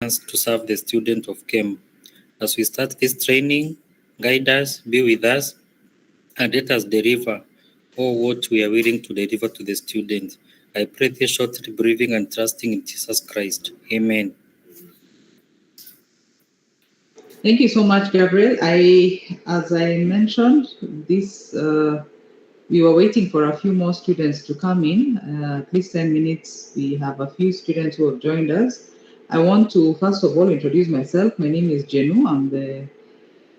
chance to serve the student of CHEM. As we start this training, guide us, be with us, and let us deliver all what we are willing to deliver to the student. I pray this shortly, believing and trusting in Jesus Christ. Amen. Thank you so much, Gabriel. As I mentioned, we were waiting for a few more students to come in. At least 10 minutes. We have a few students who have joined us. I want to first of all introduce myself. My name is Jenu. I'm the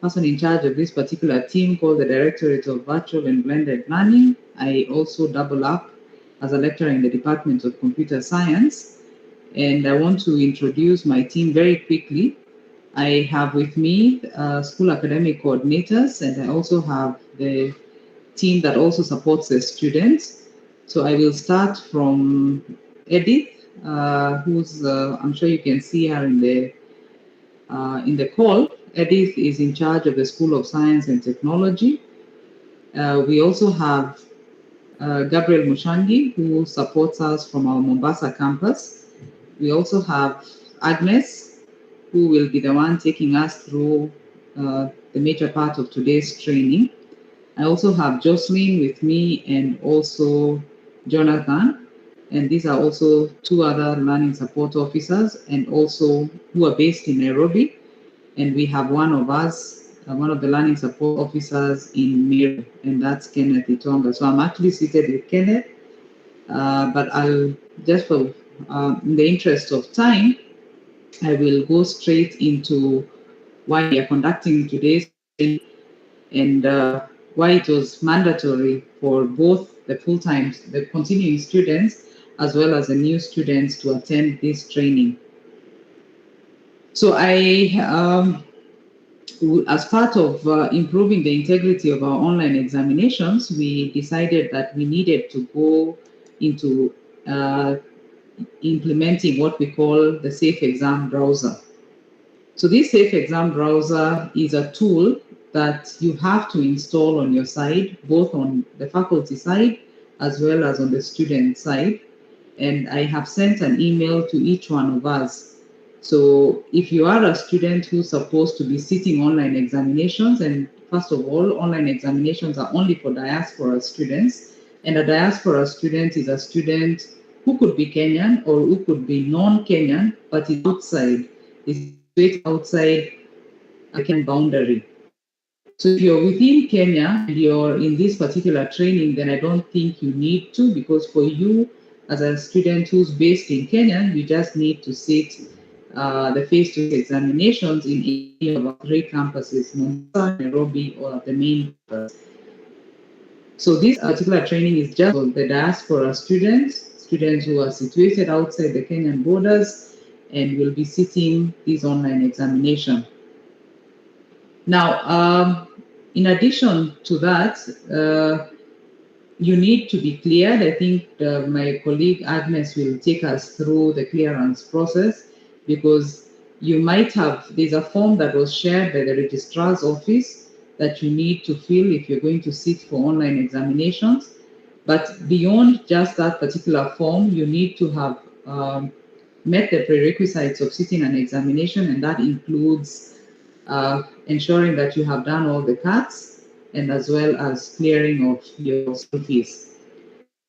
person in charge of this particular team called the Directorate of Virtual and Blended Learning. I also double up as a lecturer in the Department of Computer Science. And I want to introduce my team very quickly. I have with me school academic coordinators, and I also have the team that also supports the students. So I will start from Edith, who's I'm sure you can see her in the call. Edith is in charge of the School of Science and Technology. We also have Gabriel Mushangi, who supports us from our Mombasa campus. We also have Agnes, who will be the one taking us through the major part of today's training. I also have Jocelyn with me and also Jonathan. And these are also two other learning support officers and also who are based in Nairobi. And we have one of us, one of the learning support officers in Meru, and that's Kenneth Itonga. So I'm actually seated with Kenneth, but I'll just for in the interest of time, I will go straight into why we are conducting today's training and why it was mandatory for both the full-time, the continuing students, as well as the new students to attend this training. So as part of improving the integrity of our online examinations, we decided that we needed to go into implementing what we call the Safe Exam Browser. So this Safe Exam Browser is a tool that you have to install on your side, both on the faculty side as well as on the student side. And I have sent an email to each one of us. So if you are a student who's supposed to be sitting online examinations, and first of all, online examinations are only for diaspora students, and a diaspora student is a student who could be Kenyan or who could be non-Kenyan, but is outside the Kenyan boundary. So if you're within Kenya and you're in this particular training, then I don't think you need to, because for you as a student who's based in Kenya, you just need to sit the face-to-face examinations in any of our three campuses, Mombasa, Nairobi, or the main campus. So this particular training is just for the diaspora students who are situated outside the Kenyan borders and will be sitting this online examination. Now, in addition to that, you need to be cleared. I think my colleague Agnes will take us through the clearance process, because you might have, there's a form that was shared by the registrar's office that you need to fill if you're going to sit for online examinations. But beyond just that particular form, you need to have met the prerequisites of sitting an examination, and that includes ensuring that you have done all the cuts and as well as clearing of your school fees.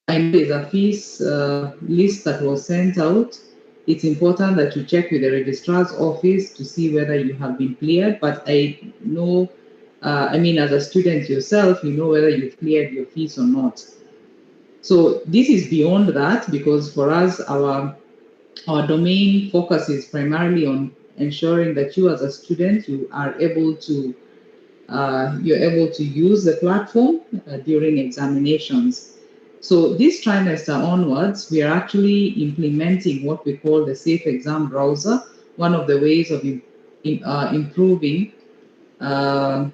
I know there's a fees list that was sent out. It's important that you check with the registrar's office to see whether you have been cleared, but I know, as a student yourself, you know whether you've cleared your fees or not. So this is beyond that, because for us, our domain focus is primarily on ensuring that you as a student, you are able to you're able to use the platform during examinations. So this trimester onwards, we are actually implementing what we call the Safe Exam Browser, one of the ways of improving the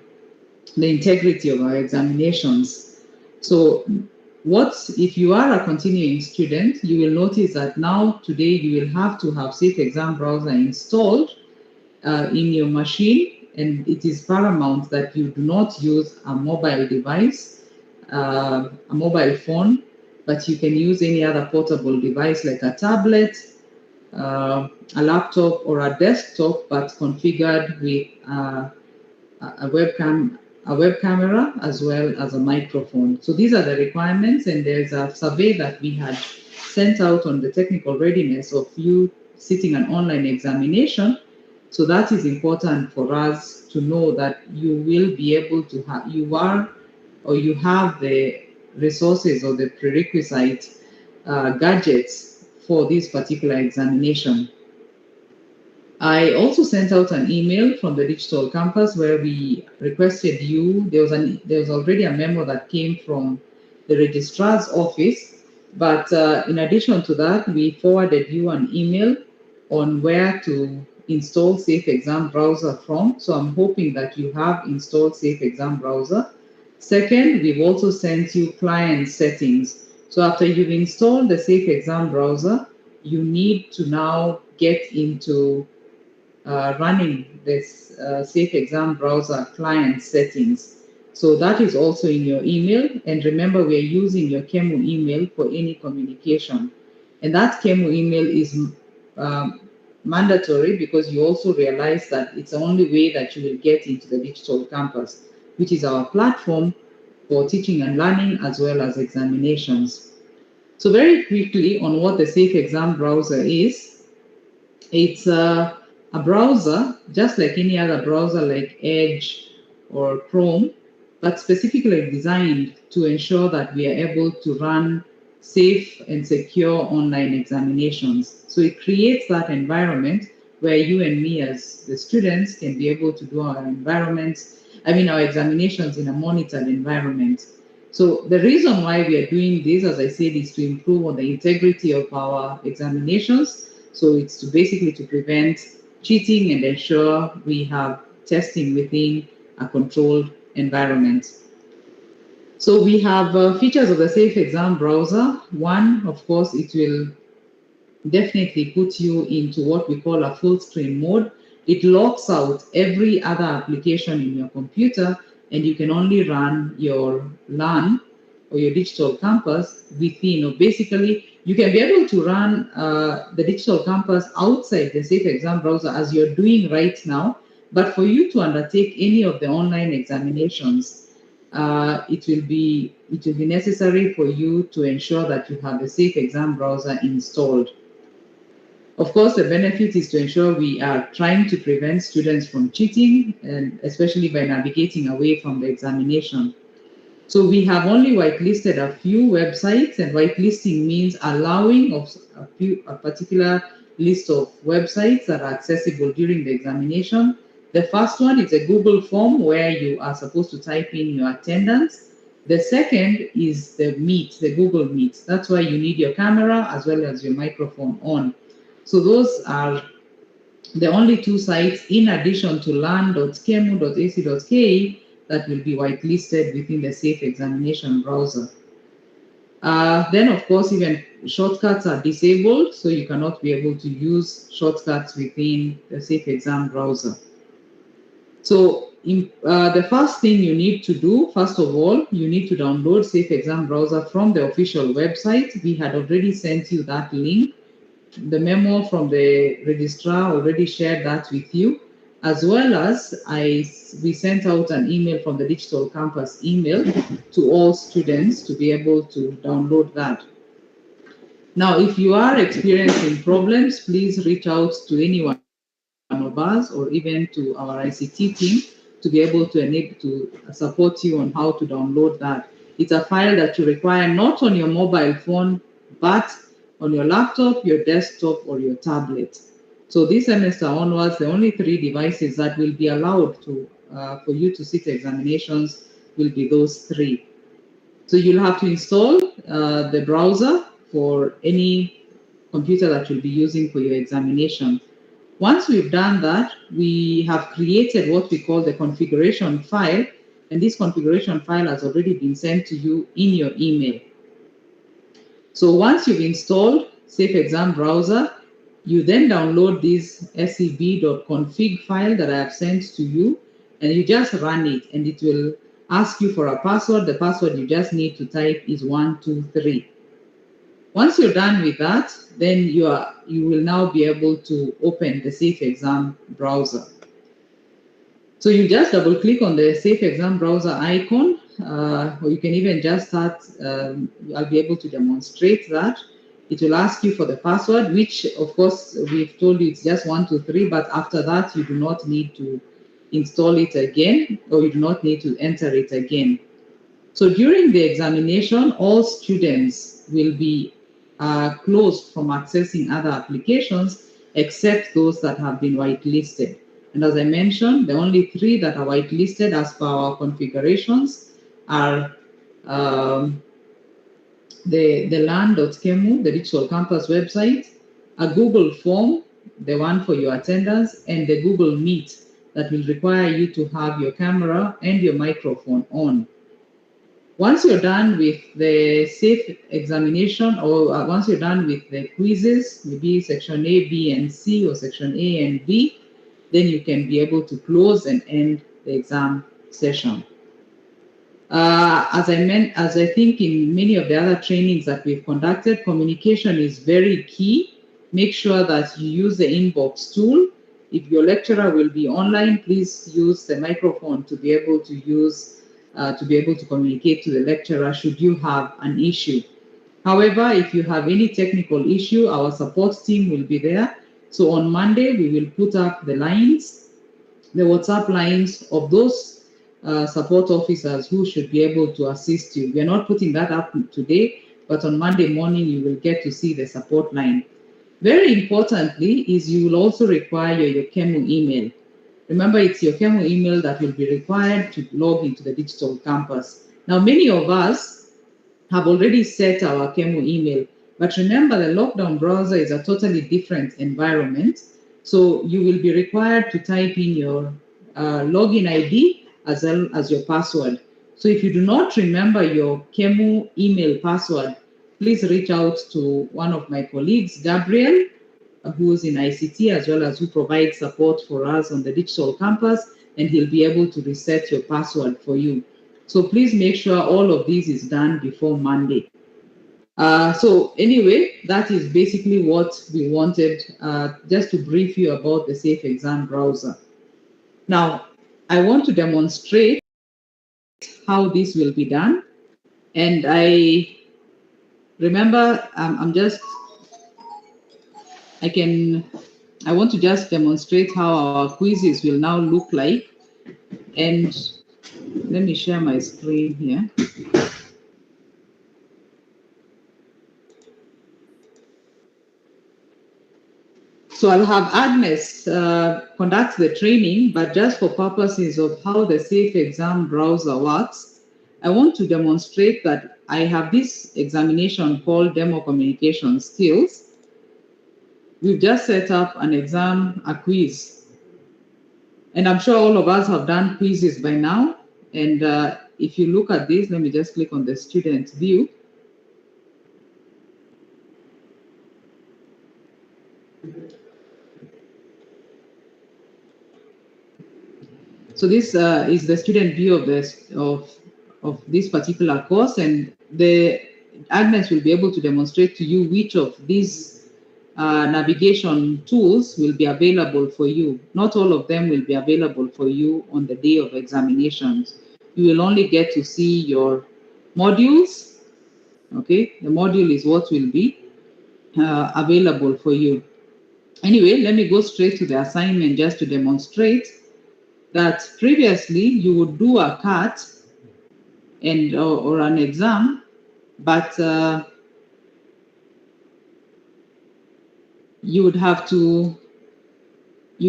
integrity of our examinations. So if you are a continuing student, you will notice that now today you will have to have Safe Exam Browser installed in your machine, and it is paramount that you do not use a mobile device, a mobile phone, but you can use any other portable device like a tablet, a laptop or a desktop, but configured with a web camera as well as a microphone. So these are the requirements, and there's a survey that we had sent out on the technical readiness of you sitting an online examination. So that is important for us to know that you will be able to have, you have the resources or the prerequisite gadgets for this particular examination. I also sent out an email from the digital campus where we requested you. There was already a memo that came from the registrar's office, but in addition to that, we forwarded you an email on where to install Safe Exam Browser from. So I'm hoping that you have installed Safe Exam Browser. Second, we've also sent you client settings. So after you've installed the Safe Exam Browser, you need to now get into running this Safe Exam Browser client settings. So that is also in your email. And remember, we are using your CHEMU email for any communication. And that CHEMU email is mandatory because you also realize that it's the only way that you will get into the digital campus, which is our platform for teaching and learning as well as examinations. So very quickly on what the Safe Exam Browser is, it's a browser, just like any other browser like Edge or Chrome, but specifically designed to ensure that we are able to run safe and secure online examinations. So it creates that environment where you and me as the students can be able to do our examinations in a monitored environment. So the reason why we are doing this, as I said, is to improve on the integrity of our examinations. So it's basically to prevent cheating and ensure we have testing within a controlled environment. So we have features of the Safe Exam Browser. One, of course, it will definitely put you into what we call a full screen mode. It locks out every other application in your computer, and you can only run your LAN or your digital campus within, or basically you can be able to run the digital campus outside the Safe Exam Browser as you're doing right now. But for you to undertake any of the online examinations, it will be necessary for you to ensure that you have the Safe Exam Browser installed. Of course, the benefit is to ensure we are trying to prevent students from cheating, and especially by navigating away from the examination. So we have only whitelisted a few websites, and whitelisting means allowing of a particular list of websites that are accessible during the examination. The first one is a Google form where you are supposed to type in your attendance. The second is the Meet, the Google Meet. That's why you need your camera as well as your microphone on. So those are the only two sites in addition to learn.kemu.ac.ke that will be whitelisted within the Safe Examination Browser. Then, of course, even shortcuts are disabled, so you cannot be able to use shortcuts within the Safe Exam Browser. So the first thing you need to do, first of all, you need to download Safe Exam Browser from the official website. We had already sent you that link. The memo from the registrar already shared that with you, as well as we sent out an email from the digital campus email to all students to be able to download that. Now, if you are experiencing problems, please reach out to any one of us or even to our ICT team to be able to enable to support you on how to download that. It's a file that you require not on your mobile phone, but on your laptop, your desktop, or your tablet. So this semester onwards, the only 3 devices that will be allowed to for you to sit examinations will be those 3. So you'll have to install the browser for any computer that you'll be using for your examination. Once we've done that, we have created what we call the configuration file, and this configuration file has already been sent to you in your email. So once you've installed Safe Exam Browser, you then download this seb.config file that I have sent to you, and you just run it, and it will ask you for a password. The password you just need to type is 123. Once you're done with that, then you will now be able to open the Safe Exam browser. So you just double click on the Safe Exam browser icon, or you can even just start, I'll be able to demonstrate that. It will ask you for the password, which of course we've told you it's just 123, but after that you do not need to install it again, or you do not need to enter it again. So during the examination, all students will be closed from accessing other applications except those that have been whitelisted. And as I mentioned, the only 3 that are whitelisted as per our configurations are the LAN.kemu, the Digital Campus website, a Google form, the one for your attendance, and the Google Meet that will require you to have your camera and your microphone on. Once you're done with the safe examination, or once you're done with the quizzes, maybe section A, B, and C, or section A and B, then you can be able to close and end the exam session. As I think in many of the other trainings that we've conducted, communication is very key. Make sure that you use the inbox tool. If your lecturer will be online, please use the microphone to be able to communicate to the lecturer should you have an issue. However, if you have any technical issue, our support team will be there. So on Monday, we will put up the lines, the WhatsApp lines of those support officers who should be able to assist you. We are not putting that up today, but on Monday morning, you will get to see the support line. Very importantly is you will also require your KEMU email. Remember, it's your KEMU email that will be required to log into the digital campus. Now, many of us have already set our KEMU email, but remember the lockdown browser is a totally different environment. So you will be required to type in your login ID as well as your password. So if you do not remember your KEMU email password, please reach out to one of my colleagues, Gabriel, who's in ICT, as well as who provides support for us on the digital campus, and he'll be able to reset your password for you. So please make sure all of this is done before Monday. So anyway, that is basically what we wanted, just to brief you about the Safe Exam browser. Now, I want to demonstrate how this will be done. And I remember, I want to just demonstrate how our quizzes will now look like. And let me share my screen here. So I'll have Agnes conduct the training, but just for purposes of how the Safe Exam browser works, I want to demonstrate that I have this examination called Demo Communication Skills. We've just set up an exam, a quiz. And I'm sure all of us have done quizzes by now. And if you look at this, let me just click on the student view. So this is the student view of this particular course, and Agnes will be able to demonstrate to you which of these navigation tools will be available for you. Not all of them will be available for you on the day of examinations. You will only get to see your modules. Okay, the module is what will be available for you. Anyway, let me go straight to the assignment just to demonstrate that previously you would do a CAT and or an exam, but you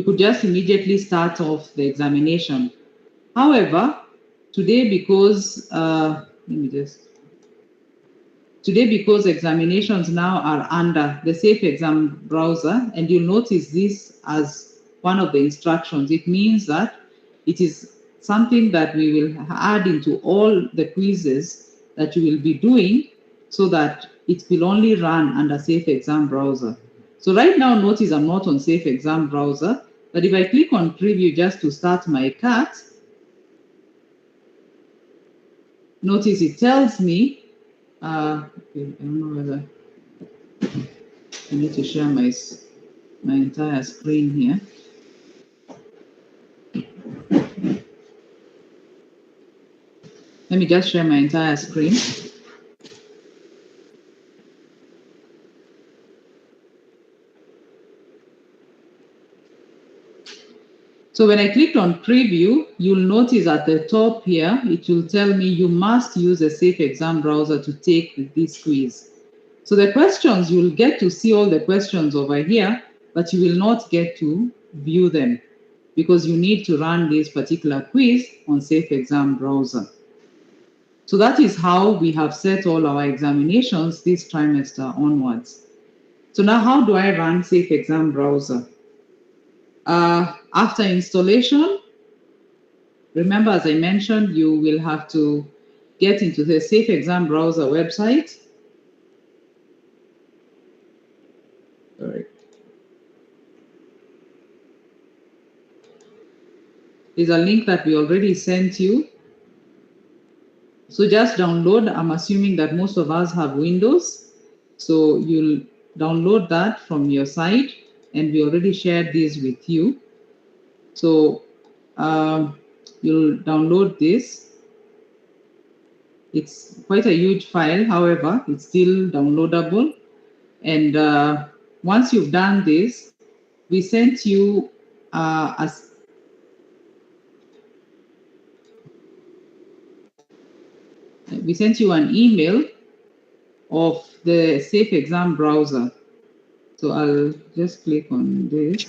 could just immediately start off the examination. However, today because examinations now are under the Safe Exam browser, and you'll notice this as one of the instructions. It means that it is something that we will add into all the quizzes that you will be doing, so that it will only run under Safe Exam browser. So right now, notice I'm not on Safe Exam browser, but if I click on preview just to start my CAT, notice it tells me, okay, I don't know whether, I need to share my entire screen here. Let me just share my entire screen. So when I clicked on preview, you'll notice at the top here, it will tell me you must use a safe exam browser to take this quiz. So the questions, you'll get to see all the questions over here, but you will not get to view them because you need to run this particular quiz on safe exam browser. So that is how we have set all our examinations this trimester onwards. So now how do I run safe exam browser? After installation, remember, as I mentioned, you will have to get into the Safe Exam Browser website. All right. There's a link that we already sent you. So just download. I'm assuming that most of us have Windows. So you'll download that from your site, and we already shared this with you. So you'll download this. It's quite a huge file, however, it's still downloadable. And once you've done this, we sent you an email of the Safe Exam browser. So I'll just click on this.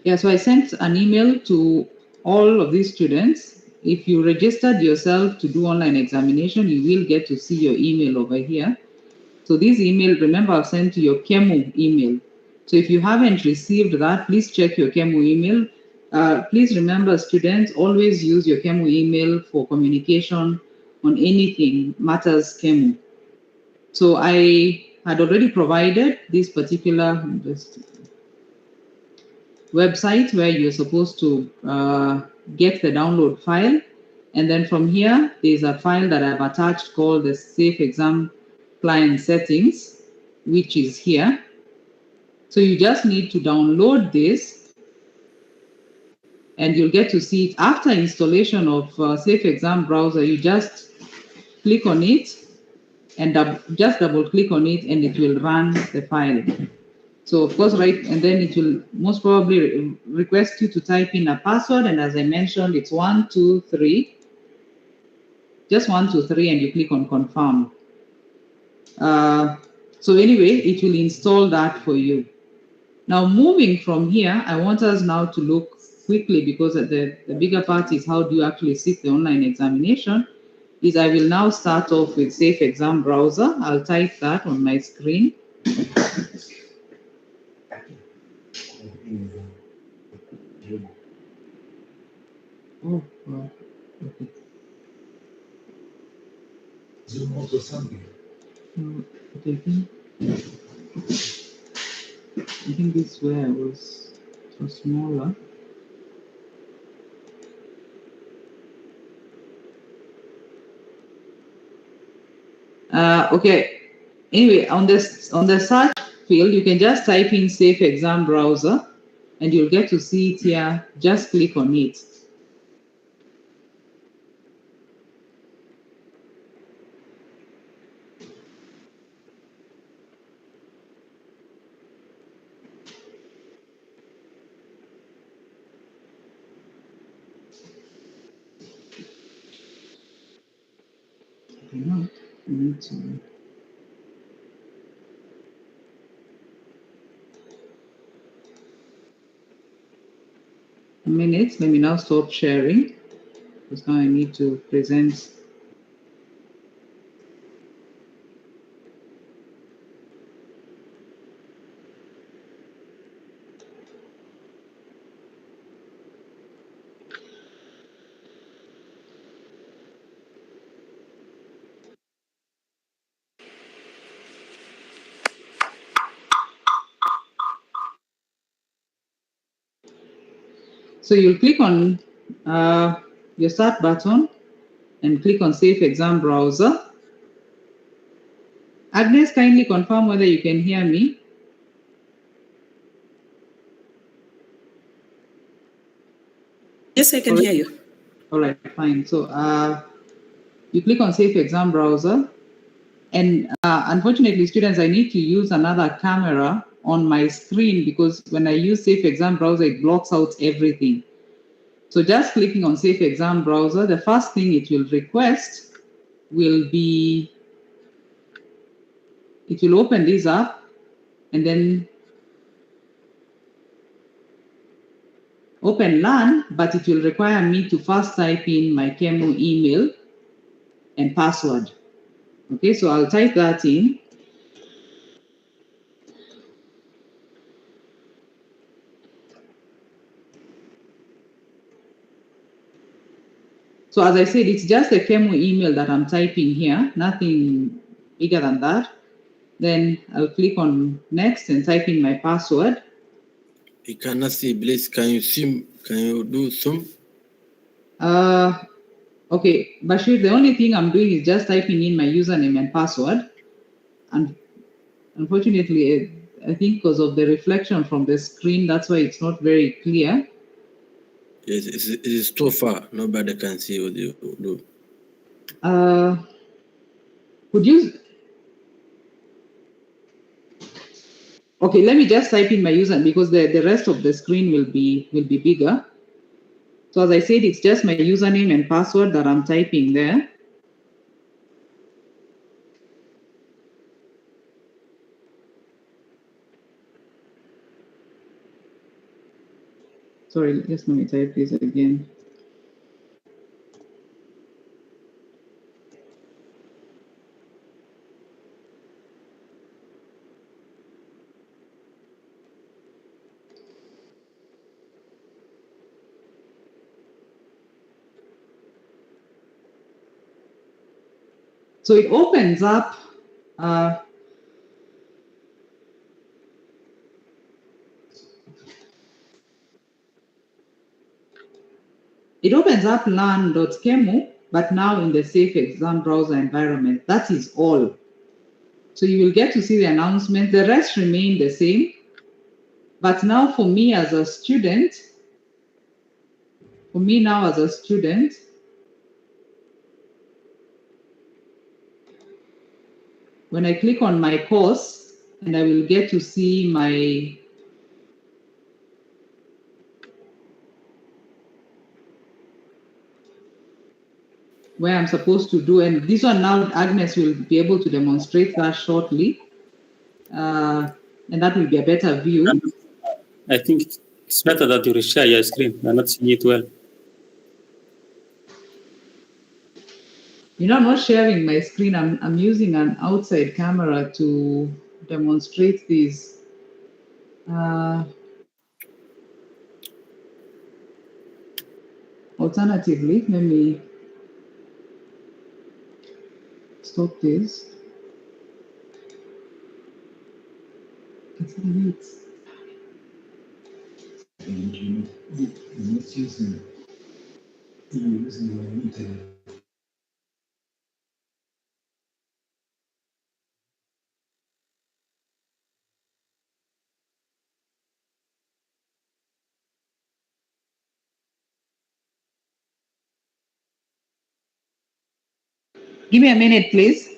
Yeah, so I sent an email to all of these students. If you registered yourself to do online examination, you will get to see your email over here. So this email, remember, I've sent to your KEMU email. So if you haven't received that, please check your KEMU email. Please remember, students, always use your KEMU email for communication on anything matters KEMU. So I had already provided this particular website where you're supposed to get the download file. And then from here, there's a file that I've attached called the Safe Exam Client Settings, which is here. So you just need to download this and you'll get to see it after installation of Safe Exam Browser. You just click on it and just double click on it and it will run the file. So of course, right, and then it will most probably request you to type in a password. And as I mentioned, it's 123, just 123, and you click on confirm. So anyway, it will install that for you. Now moving from here, I want us now to look quickly, because the bigger part is how do you actually sit the online examination, is I will now start off with Safe Exam Browser. I'll type that on my screen. Oh, wow. Okay. Okay. I think this way was so smaller. Okay. Anyway, on the search field, you can just type in Safe Exam Browser, and you'll get to see it here. Just click on it. No, I need to. A minute. Let me now stop sharing because now I need to present. So you'll click on your start button and click on Safe Exam Browser. Agnes, kindly confirm whether you can hear me. Yes, I can hear you. All right, fine. So you click on Safe Exam Browser. And unfortunately, students, I need to use another camera on my screen because when I use Safe Exam Browser, it blocks out everything. So just clicking on Safe Exam Browser, the first thing it will request will be, it will open this up and then open LAN, but it will require me to first type in my Kemu email and password. Okay, so I'll type that in. So as I said, it's just a Kemu email that I'm typing here, nothing bigger than that. Then I'll click on next and type in my password. We cannot see, please. Can you do some? Okay, Bashir, the only thing I'm doing is just typing in my username and password. And unfortunately, I think because of the reflection from the screen, that's why it's not very clear. Yes, it is too far. Nobody can see what you do. Could you? Okay, let me just type in my username because the rest of the screen will be bigger. So as I said, it's just my username and password that I'm typing there. Sorry, just let me type this again. So it opens up LAN.kemu, but now in the Safe Exam Browser environment. That is all. So you will get to see the announcement. The rest remain the same. But now for me as a student, when I click on my course, and I will get to see my where I'm supposed to do, and this one now Agnes will be able to demonstrate that shortly, and that will be a better view. I think it's better that you share your screen. I'm not seeing it well. You know, I'm not sharing my screen. I'm using an outside camera to demonstrate this. Alternatively, let me stop this. Give me a minute, please.